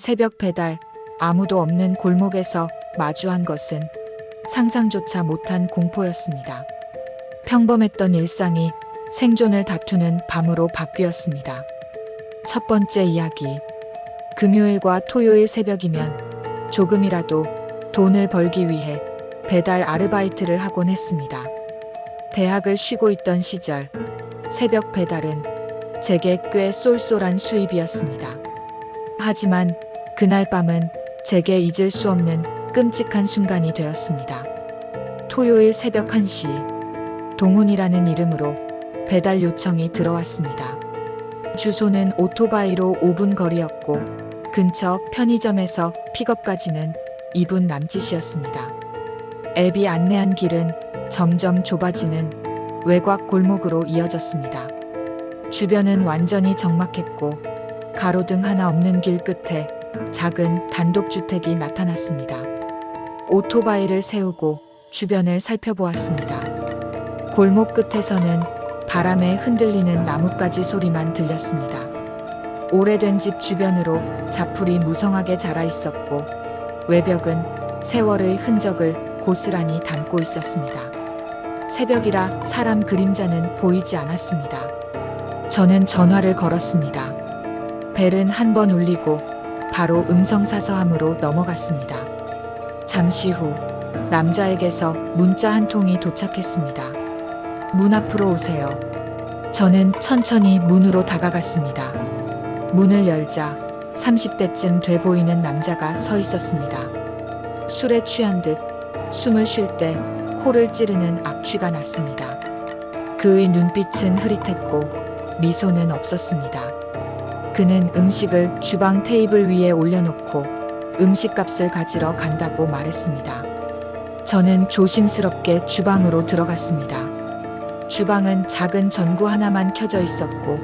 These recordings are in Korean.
새벽 배달, 아무도 없는 골목에서 마주한 것은 상상조차 못한 공포였습니다. 평범했던 일상이 생존을 다투는 밤으로 바뀌었습니다. 첫 번째 이야기. 금요일과 토요일 새벽이면 조금이라도 돈을 벌기 위해 배달 아르바이트를 하곤 했습니다. 대학을 쉬고 있던 시절, 새벽 배달은 제게 꽤 쏠쏠한 수입이었습니다. 하지만 그날 밤은 제게 잊을 수 없는 끔찍한 순간이 되었습니다. 토요일 새벽 1시, 동훈이라는 이름으로 배달 요청이 들어왔습니다. 주소는 오토바이로 5분 거리였고 근처 편의점에서 픽업까지는 2분 남짓이었습니다. 앱이 안내한 길은 점점 좁아지는 외곽 골목으로 이어졌습니다. 주변은 완전히 적막했고 가로등 하나 없는 길 끝에 작은 단독주택이 나타났습니다. 오토바이를 세우고 주변을 살펴보았습니다. 골목 끝에서는 바람에 흔들리는 나뭇가지 소리만 들렸습니다. 오래된 집 주변으로 자풀이 무성하게 자라 있었고 외벽은 세월의 흔적을 고스란히 담고 있었습니다. 새벽이라 사람 그림자는 보이지 않았습니다. 저는 전화를 걸었습니다. 벨은 한 번 울리고 바로 음성사서함으로 넘어갔습니다. 잠시 후 남자에게서 문자 한 통이 도착했습니다. 문 앞으로 오세요. 저는 천천히 문으로 다가갔습니다. 문을 열자 30대쯤 돼 보이는 남자가 서 있었습니다. 술에 취한 듯 숨을 쉴 때 코를 찌르는 악취가 났습니다. 그의 눈빛은 흐릿했고 미소는 없었습니다. 그는 음식을 주방 테이블 위에 올려놓고 음식값을 가지러 간다고 말했습니다. 저는 조심스럽게 주방으로 들어갔습니다. 주방은 작은 전구 하나만 켜져 있었고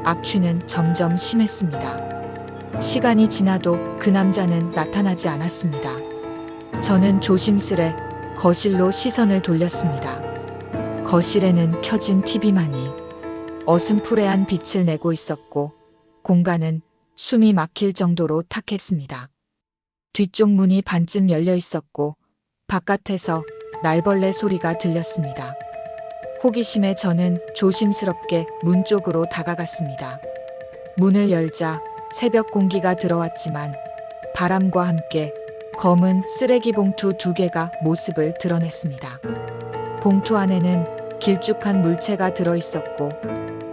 악취는 점점 심했습니다. 시간이 지나도 그 남자는 나타나지 않았습니다. 저는 조심스레 거실로 시선을 돌렸습니다. 거실에는 켜진 TV만이 어슴푸레한 빛을 내고 있었고 공간은 숨이 막힐 정도로 탁했습니다. 뒤쪽 문이 반쯤 열려 있었고 바깥에서 날벌레 소리가 들렸습니다. 호기심에 저는 조심스럽게 문 쪽으로 다가갔습니다. 문을 열자 새벽 공기가 들어왔지만 바람과 함께 검은 쓰레기 봉투 2개가 모습을 드러냈습니다. 봉투 안에는 길쭉한 물체가 들어있었고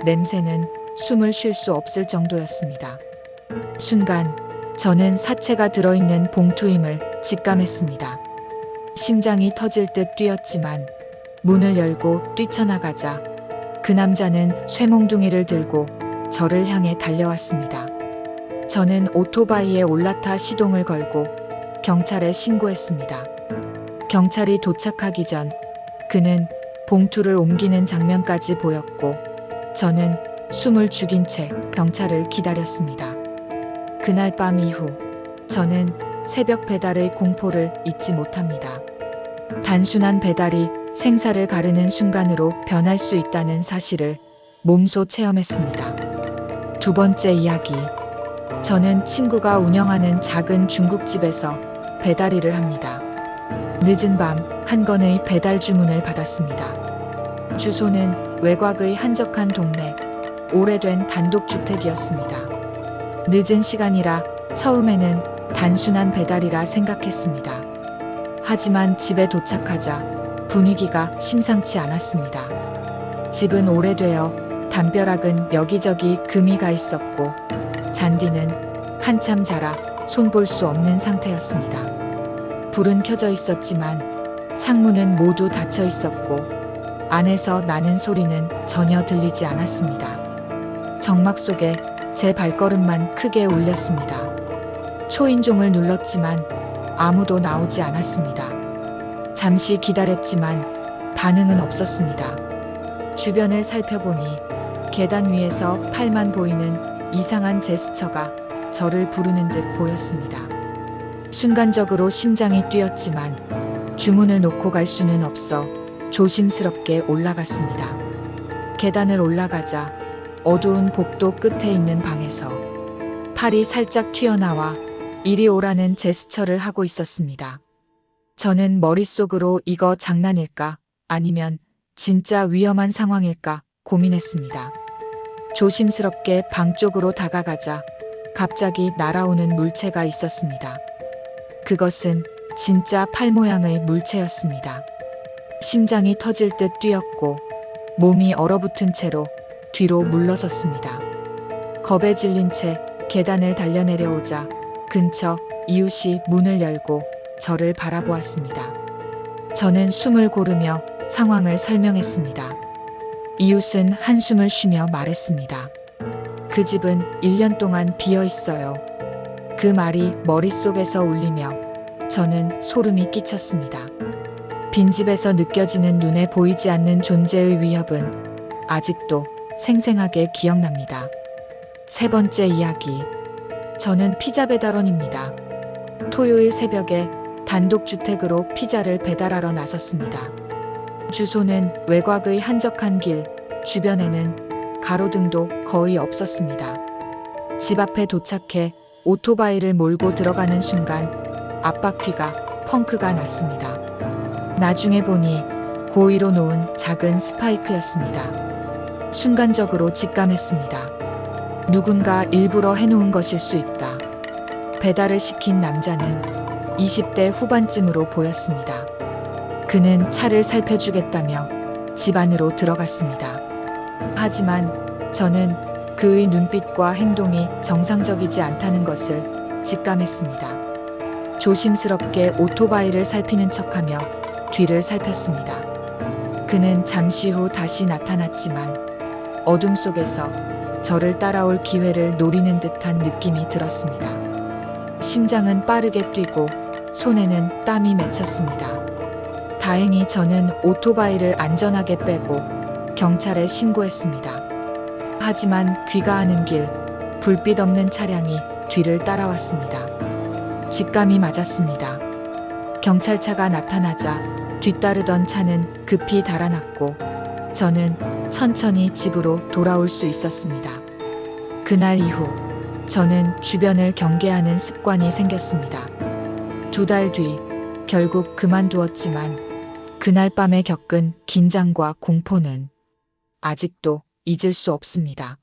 냄새는 숨을 쉴 수 없을 정도였습니다. 순간 저는 사체가 들어있는 봉투임을 직감했습니다. 심장이 터질 듯 뛰었지만 문을 열고 뛰쳐나가자 그 남자는 쇠몽둥이를 들고 저를 향해 달려왔습니다. 저는 오토바이에 올라타 시동을 걸고 경찰에 신고했습니다. 경찰이 도착하기 전 그는 봉투를 옮기는 장면까지 보였고 저는 숨을 죽인 채 경찰을 기다렸습니다. 그날 밤 이후 저는 새벽 배달의 공포를 잊지 못합니다. 단순한 배달이 생사를 가르는 순간으로 변할 수 있다는 사실을 몸소 체험했습니다. 두 번째 이야기. 저는 친구가 운영하는 작은 중국집에서 배달 일을 합니다. 늦은 밤 한 건의 배달 주문을 받았습니다. 주소는 외곽의 한적한 동네, 오래된 단독주택이었습니다. 늦은 시간이라 처음에는 단순한 배달이라 생각했습니다. 하지만 집에 도착하자 분위기가 심상치 않았습니다. 집은 오래되어 담벼락은 여기저기 금이 가 있었고 잔디는 한참 자라 손볼 수 없는 상태였습니다. 불은 켜져 있었지만 창문은 모두 닫혀 있었고 안에서 나는 소리는 전혀 들리지 않았습니다. 적막 속에 제 발걸음만 크게 울렸습니다. 초인종을 눌렀지만 아무도 나오지 않았습니다. 잠시 기다렸지만 반응은 없었습니다. 주변을 살펴보니 계단 위에서 팔만 보이는 이상한 제스처가 저를 부르는 듯 보였습니다. 순간적으로 심장이 뛰었지만 주문을 놓고 갈 수는 없어 조심스럽게 올라갔습니다. 계단을 올라가자 어두운 복도 끝에 있는 방에서 팔이 살짝 튀어나와 이리 오라는 제스처를 하고 있었습니다. 저는 머릿속으로 이거 장난일까? 아니면 진짜 위험한 상황일까? 고민했습니다. 조심스럽게 방 쪽으로 다가가자 갑자기 날아오는 물체가 있었습니다. 그것은 진짜 팔 모양의 물체였습니다. 심장이 터질 듯 뛰었고 몸이 얼어붙은 채로 뒤로 물러섰습니다. 겁에 질린 채 계단을 달려내려오자 근처 이웃이 문을 열고 저를 바라보았습니다. 저는 숨을 고르며 상황을 설명했습니다. 이웃은 한숨을 쉬며 말했습니다. 그 집은 1년 동안 비어 있어요. 그 말이 머릿속에서 울리며 저는 소름이 끼쳤습니다. 빈집에서 느껴지는 눈에 보이지 않는 존재의 위협은 아직도 생생하게 기억납니다. 세 번째 이야기. 저는 피자 배달원입니다. 토요일 새벽에 단독주택으로 피자를 배달하러 나섰습니다. 주소는 외곽의 한적한 길, 주변에는 가로등도 거의 없었습니다. 집 앞에 도착해 오토바이를 몰고 들어가는 순간 앞바퀴가 펑크가 났습니다. 나중에 보니 고의로 놓은 작은 스파이크였습니다. 순간적으로 직감했습니다. 누군가 일부러 해놓은 것일 수 있다. 배달을 시킨 남자는 20대 후반쯤으로 보였습니다. 그는 차를 살펴주겠다며 집 안으로 들어갔습니다. 하지만 저는 그의 눈빛과 행동이 정상적이지 않다는 것을 직감했습니다. 조심스럽게 오토바이를 살피는 척하며 뒤를 살폈습니다. 그는 잠시 후 다시 나타났지만 어둠 속에서 저를 따라올 기회를 노리는 듯한 느낌이 들었습니다. 심장은 빠르게 뛰고 손에는 땀이 맺혔습니다. 다행히 저는 오토바이를 안전하게 빼고 경찰에 신고했습니다. 하지만 귀가하는 길, 불빛 없는 차량이 뒤를 따라왔습니다. 직감이 맞았습니다. 경찰차가 나타나자 뒤따르던 차는 급히 달아났고 저는 천천히 집으로 돌아올 수 있었습니다. 그날 이후 저는 주변을 경계하는 습관이 생겼습니다. 2달 뒤 결국 그만두었지만 그날 밤에 겪은 긴장과 공포는 아직도 잊을 수 없습니다.